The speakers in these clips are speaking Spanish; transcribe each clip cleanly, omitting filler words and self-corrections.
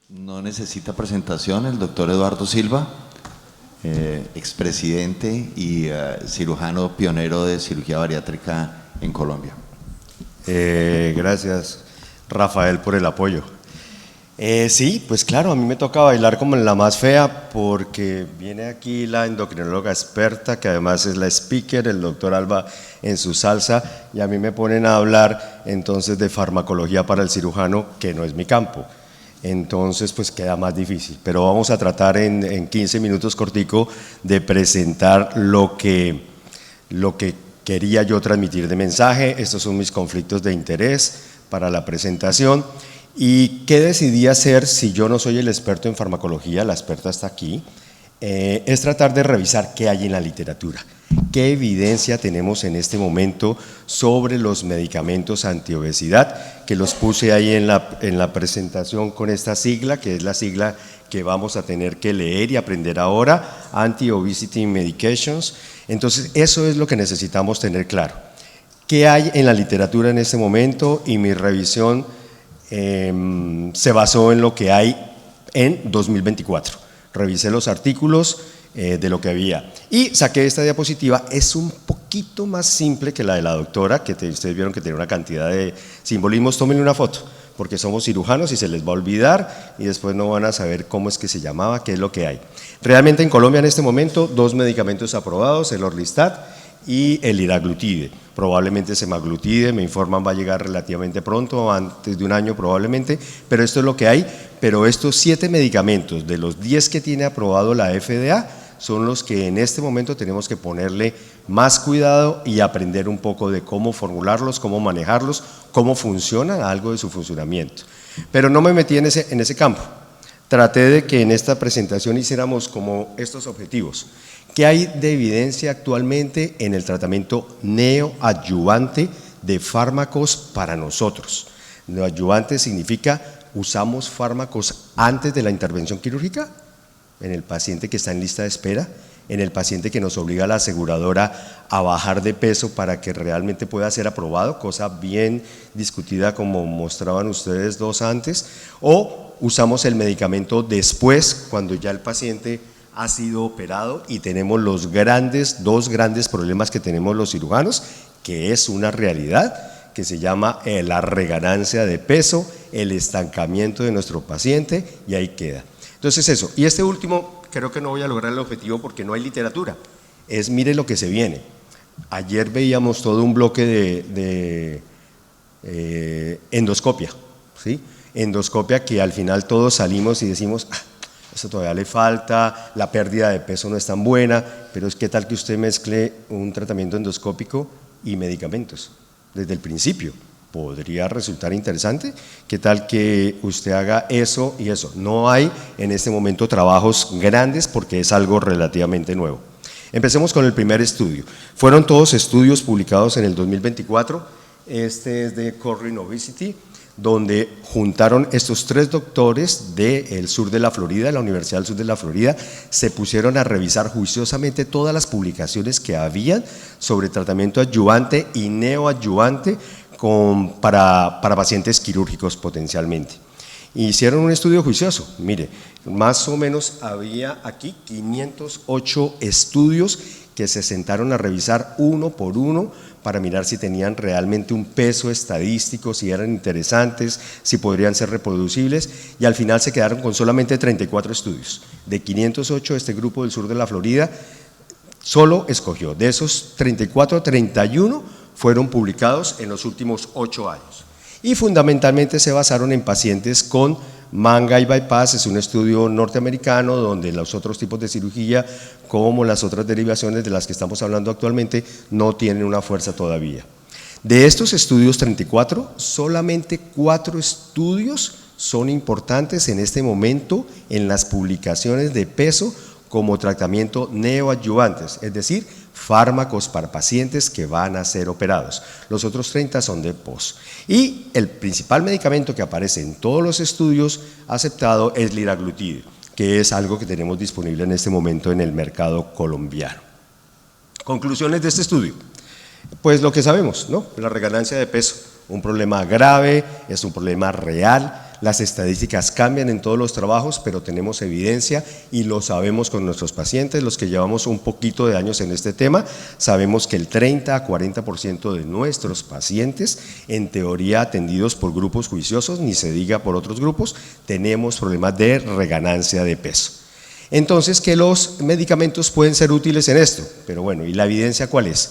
No necesita presentación el doctor Eduardo Silva, expresidente y cirujano pionero de cirugía bariátrica en Colombia. Gracias, Rafael, por el apoyo. Sí, pues claro, a mí me toca bailar como en la más fea porque viene aquí la endocrinóloga experta, que además es la speaker, el doctor Alba en su salsa, y a mí me ponen a hablar entonces de farmacología para el cirujano, que no es mi campo. Entonces pues queda más difícil, pero vamos a tratar en 15 minutos cortico de presentar lo que quería yo transmitir de mensaje. Estos son mis conflictos de interés para la presentación. ¿Y qué decidí hacer si yo no soy el experto en farmacología? La experta está aquí. Es tratar de revisar qué hay en la literatura, qué evidencia tenemos en este momento sobre los medicamentos antiobesidad, que los puse ahí en la presentación con esta sigla, que es la sigla que vamos a tener que leer y aprender ahora, Anti-Obesity Medications. Entonces, eso es lo que necesitamos tener claro. ¿Qué hay en la literatura en este momento? Y mi revisión se basó en lo que hay en 2024. Revisé los artículos de lo que había y saqué esta diapositiva. Es un poquito más simple que la de la doctora, que ustedes vieron que tiene una cantidad de simbolismos. Tómenle una foto, porque somos cirujanos y se les va a olvidar y después no van a saber cómo es que se llamaba, qué es lo que hay. Realmente en Colombia en este momento 2 medicamentos aprobados, el Orlistat y el liraglutide. Probablemente semaglutide, me informan, va a llegar relativamente pronto, antes de un año probablemente, pero esto es lo que hay. Pero estos 7 medicamentos de los 10 que tiene aprobado la FDA son los que en este momento tenemos que ponerle más cuidado y aprender un poco de cómo formularlos, cómo manejarlos, cómo funcionan, algo de su funcionamiento. Pero no me metí en ese campo. Traté de que en esta presentación hiciéramos como estos objetivos. ¿Qué hay de evidencia actualmente en el tratamiento neoadyuvante de fármacos para nosotros? Neoadyuvante significa usamos fármacos antes de la intervención quirúrgica, en el paciente que está en lista de espera, en el paciente que nos obliga a la aseguradora a bajar de peso para que realmente pueda ser aprobado, cosa bien discutida como mostraban ustedes dos antes, o usamos el medicamento después, cuando ya el paciente ha sido operado y tenemos los dos grandes problemas que tenemos los cirujanos, que es una realidad, que se llama la reganancia de peso, el estancamiento de nuestro paciente, y ahí queda. Entonces eso, y este último creo que no voy a lograr el objetivo porque no hay literatura, mire lo que se viene. Ayer veíamos todo un bloque de endoscopia, ¿sí? Endoscopia que al final todos salimos y decimos, eso todavía le falta, la pérdida de peso no es tan buena, pero es que tal que usted mezcle un tratamiento endoscópico y medicamentos desde el principio. Podría resultar interesante. ¿Qué tal que usted haga eso y eso? No hay en este momento trabajos grandes porque es algo relativamente nuevo. Empecemos con el primer estudio. Fueron todos estudios publicados en el 2024. Este es de Corrin Obesity, donde juntaron estos 3 doctores del sur de la Florida, de la Universidad del Sur de la Florida, se pusieron a revisar juiciosamente todas las publicaciones que habían sobre tratamiento adyuvante y neoadyuvante para pacientes quirúrgicos potencialmente. Hicieron un estudio juicioso, mire, más o menos había aquí 508 estudios que se sentaron a revisar uno por uno para mirar si tenían realmente un peso estadístico, si eran interesantes, si podrían ser reproducibles, y al final se quedaron con solamente 34 estudios. De 508, este grupo del sur de la Florida solo escogió, de esos 34, 31 fueron publicados en los últimos 8 años. Y fundamentalmente se basaron en pacientes con manga y bypass. Es un estudio norteamericano donde los otros tipos de cirugía, como las otras derivaciones de las que estamos hablando actualmente, no tienen una fuerza todavía. De estos estudios 34, solamente 4 estudios son importantes en este momento en las publicaciones de peso como tratamiento neoadyuvantes, es decir, fármacos para pacientes que van a ser operados. Los otros 30 son de post. Y el principal medicamento que aparece en todos los estudios aceptado es liraglutide, que es algo que tenemos disponible en este momento en el mercado colombiano. Conclusiones de este estudio. Pues lo que sabemos, ¿no? La reganancia de peso, un problema grave, es un problema real. las estadísticas cambian en todos los trabajos, pero tenemos evidencia y lo sabemos con nuestros pacientes, los que llevamos un poquito de años en este tema, sabemos que el 30 a 40% de nuestros pacientes, en teoría atendidos por grupos juiciosos, ni se diga por otros grupos, tenemos problemas de reganancia de peso. Entonces, que los medicamentos pueden ser útiles en esto, pero bueno, ¿y la evidencia cuál es?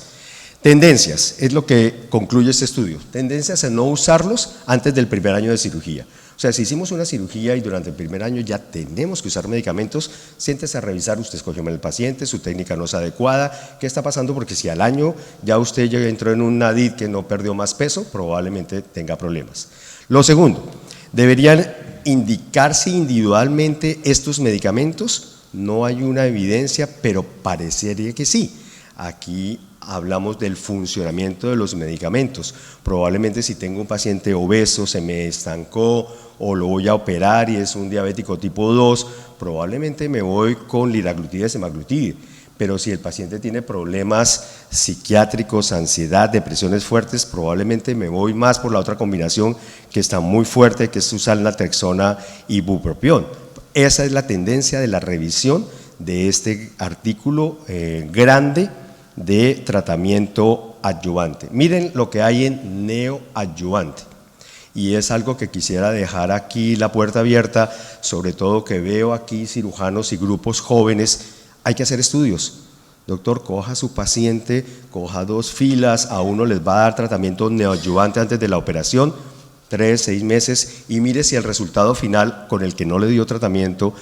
Tendencias, es lo que concluye este estudio, tendencias a no usarlos antes del primer año de cirugía. O sea, si hicimos una cirugía y durante el primer año ya tenemos que usar medicamentos, siéntese a revisar, usted escogió mal el paciente, su técnica no es adecuada, ¿qué está pasando? Porque si al año ya usted ya entró en un NADID que no perdió más peso, probablemente tenga problemas. Lo segundo, deberían indicarse individualmente estos medicamentos, no hay una evidencia, pero parecería que sí. Aquí hablamos del funcionamiento de los medicamentos. Probablemente si tengo un paciente obeso, se me estancó o lo voy a operar y es un diabético tipo 2, probablemente me voy con liraglutide, semaglutide. Pero si el paciente tiene problemas psiquiátricos, ansiedad, depresiones fuertes, probablemente me voy más por la otra combinación que está muy fuerte, que es usar naltrexona y bupropión. Esa es la tendencia de la revisión de este artículo grande de tratamiento adyuvante. Miren lo que hay en neoadyuvante. Y es algo que quisiera dejar aquí la puerta abierta, sobre todo que veo aquí cirujanos y grupos jóvenes. Hay que hacer estudios. Doctor, coja a su paciente, coja 2 filas, a uno les va a dar tratamiento neoadyuvante antes de la operación, 3, 6 meses, y mire si el resultado final con el que no le dio tratamiento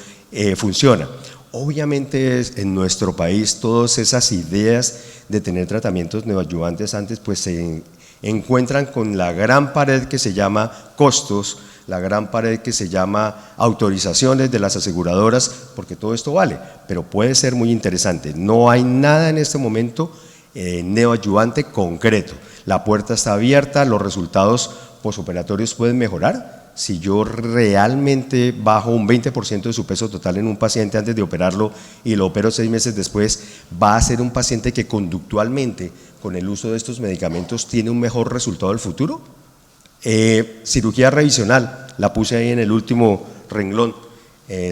funciona. Obviamente en nuestro país todas esas ideas de tener tratamientos neoadyuvantes antes pues se encuentran con la gran pared que se llama costos, la gran pared que se llama autorizaciones de las aseguradoras, porque todo esto vale, pero puede ser muy interesante. No hay nada en este momento neoadyuvante concreto. La puerta está abierta, los resultados posoperatorios pueden mejorar. Si yo realmente bajo un 20% de su peso total en un paciente antes de operarlo y lo opero 6 meses después, va a ser un paciente que conductualmente con el uso de estos medicamentos tiene un mejor resultado del futuro. Cirugía revisional, la puse ahí en el último renglón.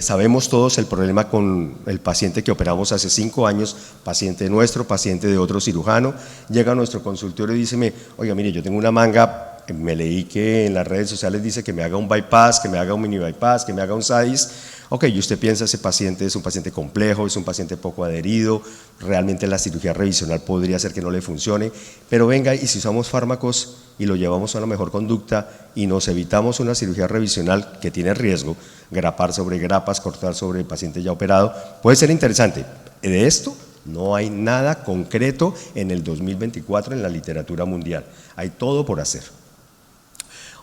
Sabemos todos el problema con el paciente que operamos hace 5 años, paciente nuestro, paciente de otro cirujano, llega a nuestro consultorio y dice, oiga, mire, yo tengo una manga, me leí que en las redes sociales dice que me haga un bypass, que me haga un mini bypass, que me haga un SADIS. Ok, y usted piensa ese paciente es un paciente complejo, es un paciente poco adherido, realmente la cirugía revisional podría ser que no le funcione, pero venga, y si usamos fármacos y lo llevamos a una mejor conducta y nos evitamos una cirugía revisional que tiene riesgo, grapar sobre grapas, cortar sobre el paciente ya operado, puede ser interesante. De esto no hay nada concreto en el 2024 en la literatura mundial, hay todo por hacer.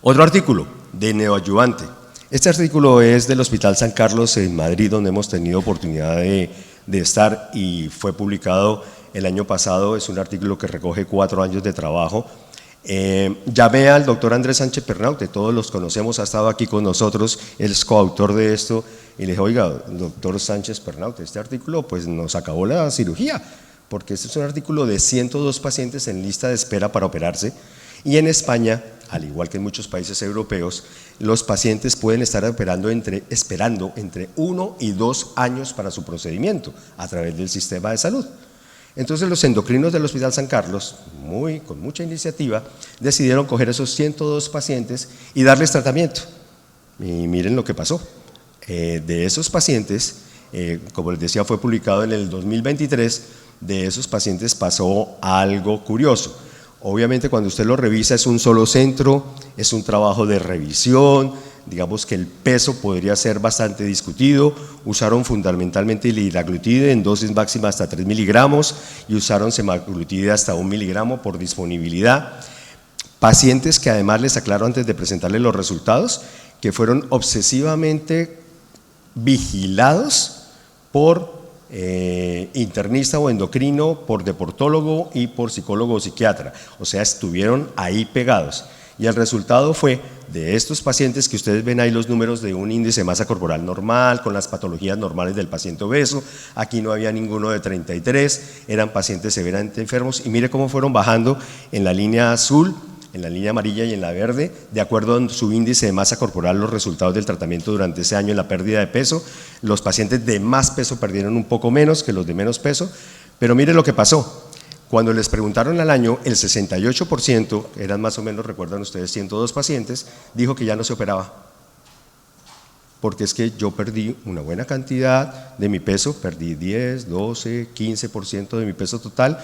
Otro artículo de neoadyuvante. Este artículo es del Hospital San Carlos en Madrid, donde hemos tenido oportunidad de estar y fue publicado el año pasado. Es un artículo que recoge 4 años de trabajo. Llamé al doctor Andrés Sánchez Pernaute, todos los conocemos, ha estado aquí con nosotros, él es coautor de esto, y le dije, oiga, doctor Sánchez Pernaute, este artículo pues nos acabó la cirugía, porque este es un artículo de 102 pacientes en lista de espera para operarse, y en España, al igual que en muchos países europeos, los pacientes pueden estar esperando entre 1 y 2 años para su procedimiento a través del sistema de salud. Entonces los endocrinos del Hospital San Carlos, con mucha iniciativa, decidieron coger esos 102 pacientes y darles tratamiento. Y miren lo que pasó. De esos pacientes, como les decía, fue publicado en el 2023, de esos pacientes pasó algo curioso. Obviamente cuando usted lo revisa es un solo centro, es un trabajo de revisión, digamos que el peso podría ser bastante discutido, usaron fundamentalmente liraglutide en dosis máxima hasta 3 miligramos y usaron semaglutide hasta 1 miligramo por disponibilidad. Pacientes que además les aclaro antes de presentarles los resultados, que fueron obsesivamente vigilados por internista o endocrino, por deportólogo y por psicólogo o psiquiatra, o sea, estuvieron ahí pegados. Y el resultado fue de estos pacientes que ustedes ven ahí los números de un índice de masa corporal normal, con las patologías normales del paciente obeso, aquí no había ninguno de 33, eran pacientes severamente enfermos y mire cómo fueron bajando en la línea azul, en la línea amarilla y en la verde, de acuerdo a su índice de masa corporal, los resultados del tratamiento durante ese año en la pérdida de peso. Los pacientes de más peso perdieron un poco menos que los de menos peso, pero mire lo que pasó. Cuando les preguntaron al año, el 68%, eran más o menos, recuerdan ustedes, 102 pacientes, dijo que ya no se operaba. Porque es que yo perdí una buena cantidad de mi peso, perdí 10, 12, 15% de mi peso total,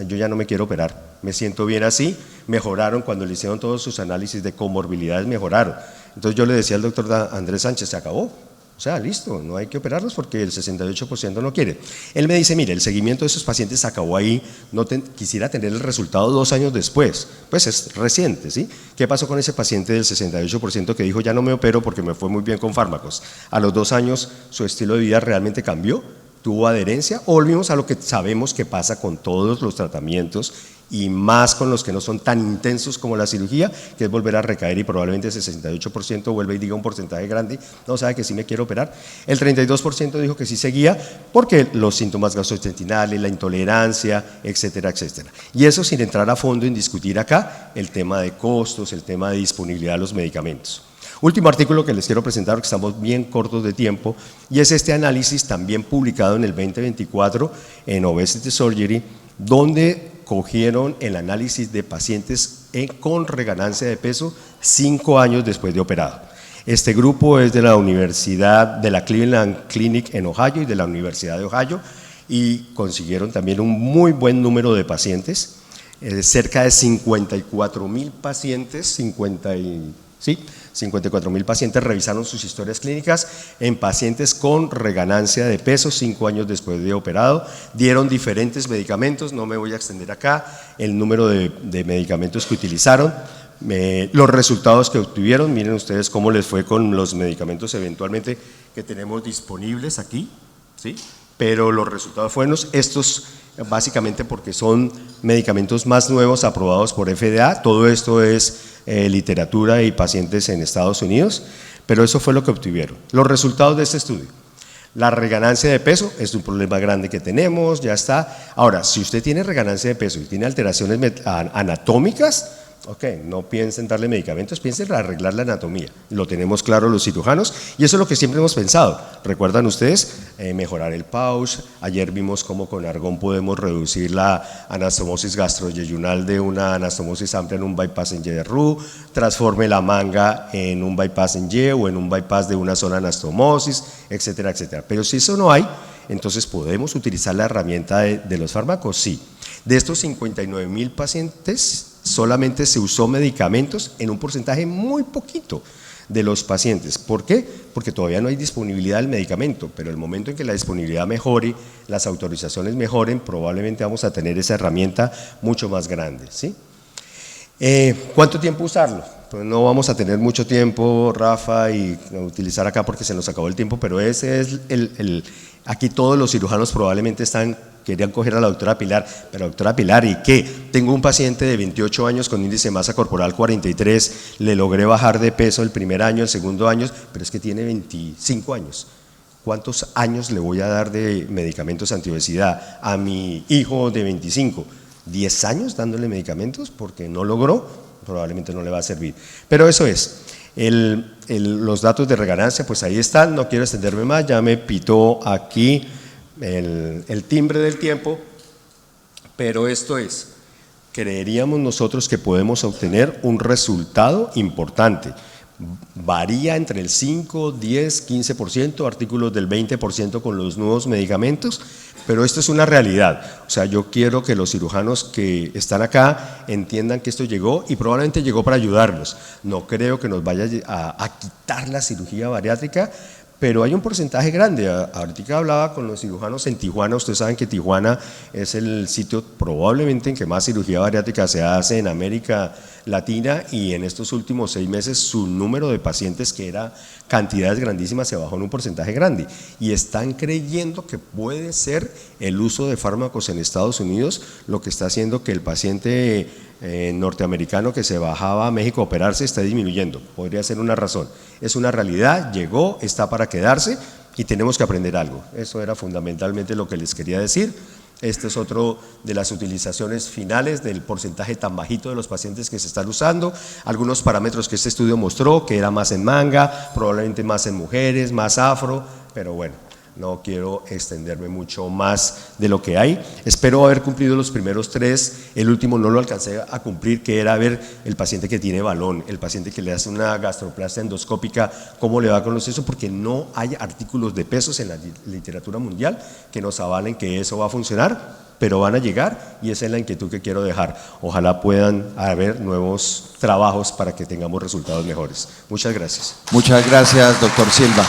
yo ya no me quiero operar, me siento bien así, mejoraron cuando le hicieron todos sus análisis de comorbilidades, mejoraron. Entonces yo le decía al doctor Andrés Sánchez, se acabó, o sea, listo, no hay que operarlos porque el 68% no quiere. Él me dice, mire, el seguimiento de esos pacientes se acabó ahí, quisiera tener el resultado 2 años después, pues es reciente, ¿sí? ¿Qué pasó con ese paciente del 68% que dijo, ya no me opero porque me fue muy bien con fármacos? A los 2 años su estilo de vida realmente cambió, tuvo adherencia, o volvimos a lo que sabemos que pasa con todos los tratamientos y más con los que no son tan intensos como la cirugía, que es volver a recaer y probablemente ese 68% vuelve y diga un porcentaje grande, no sabe que sí me quiero operar. El 32% dijo que sí seguía porque los síntomas gastrointestinales, la intolerancia, etcétera, etcétera. Y eso sin entrar a fondo en discutir acá el tema de costos, el tema de disponibilidad de los medicamentos. Último artículo que les quiero presentar, porque estamos bien cortos de tiempo, y es este análisis también publicado en el 2024 en Obesity Surgery, donde cogieron el análisis de pacientes con reganancia de peso 5 años después de operado. Este grupo es de la Universidad de la Cleveland Clinic en Ohio y de la Universidad de Ohio, y consiguieron también un muy buen número de pacientes, cerca de 54,000 pacientes, 54,000 pacientes revisaron sus historias clínicas en pacientes con reganancia de peso 5 años después de operado, dieron diferentes medicamentos, no me voy a extender acá, el número de medicamentos que utilizaron, los resultados que obtuvieron, miren ustedes cómo les fue con los medicamentos eventualmente que tenemos disponibles aquí, ¿sí? Pero los resultados fueron estos, básicamente porque son medicamentos más nuevos aprobados por FDA, todo esto es literatura y pacientes en Estados Unidos, pero eso fue lo que obtuvieron. Los resultados de este estudio: la reganancia de peso es un problema grande que tenemos, ya está. Ahora, si usted tiene reganancia de peso y tiene alteraciones anatómicas, ok, no piensen darle medicamentos, piensen en arreglar la anatomía, lo tenemos claro los cirujanos y eso es lo que siempre hemos pensado. ¿Recuerdan ustedes? Mejorar el pouch, ayer vimos cómo con argón podemos reducir la anastomosis gastroyeyunal de una anastomosis amplia en un bypass en Y de Roux, transforme la manga en un bypass en Y o en un bypass de una sola anastomosis, etcétera, etcétera. Pero si eso no hay, entonces podemos utilizar la herramienta de los fármacos, sí. De estos 59,000 pacientes, solamente se usó medicamentos en un porcentaje muy poquito de los pacientes. ¿Por qué? Porque todavía no hay disponibilidad del medicamento, pero el momento en que la disponibilidad mejore, las autorizaciones mejoren, probablemente vamos a tener esa herramienta mucho más grande, ¿sí? ¿Cuánto tiempo usarlo? Pues no vamos a tener mucho tiempo, Rafa, y utilizar acá porque se nos acabó el tiempo, pero ese es aquí todos los cirujanos probablemente querían coger a la doctora Pilar, pero doctora Pilar, ¿y qué? Tengo un paciente de 28 años con índice de masa corporal 43, le logré bajar de peso el primer año, el segundo año, pero es que tiene 25 años. ¿Cuántos años le voy a dar de medicamentos antiobesidad a mi hijo de 25? ¿10 años dándole medicamentos porque no logró? Probablemente no le va a servir. Pero eso es, los datos de reganancia, pues ahí están, no quiero extenderme más, ya me pitó aquí el timbre del tiempo, pero esto es, creeríamos nosotros que podemos obtener un resultado importante. Varía entre el 5, 10, 15%, artículos del 20% con los nuevos medicamentos, pero esto es una realidad. O sea, yo quiero que los cirujanos que están acá entiendan que esto llegó y probablemente llegó para ayudarnos. No creo que nos vaya a quitar la cirugía bariátrica, pero hay un porcentaje grande. Ahorita hablaba con los cirujanos en Tijuana, ustedes saben que Tijuana es el sitio probablemente en que más cirugía bariátrica se hace en América Latina, y en estos últimos 6 meses su número de pacientes, que era cantidades grandísimas, se bajó en un porcentaje grande, y están creyendo que puede ser el uso de fármacos en Estados Unidos lo que está haciendo que el paciente norteamericano que se bajaba a México a operarse está disminuyendo. Podría ser una razón, es una realidad, llegó, está para quedarse y tenemos que aprender algo. Eso era fundamentalmente lo que les quería decir. Este es otro de las utilizaciones finales del porcentaje tan bajito de los pacientes que se están usando. Algunos parámetros que este estudio mostró, que era más en manga, probablemente más en mujeres, más afro, pero bueno, no quiero extenderme mucho más de lo que hay. Espero haber cumplido los primeros 3, el último no lo alcancé a cumplir, que era ver el paciente que tiene balón, el paciente que le hace una gastroplastia endoscópica, cómo le va con los eso, porque no hay artículos de pesos en la literatura mundial que nos avalen que eso va a funcionar, pero van a llegar y esa es la inquietud que quiero dejar. Ojalá puedan haber nuevos trabajos para que tengamos resultados mejores. Muchas gracias. Muchas gracias, doctor Silva.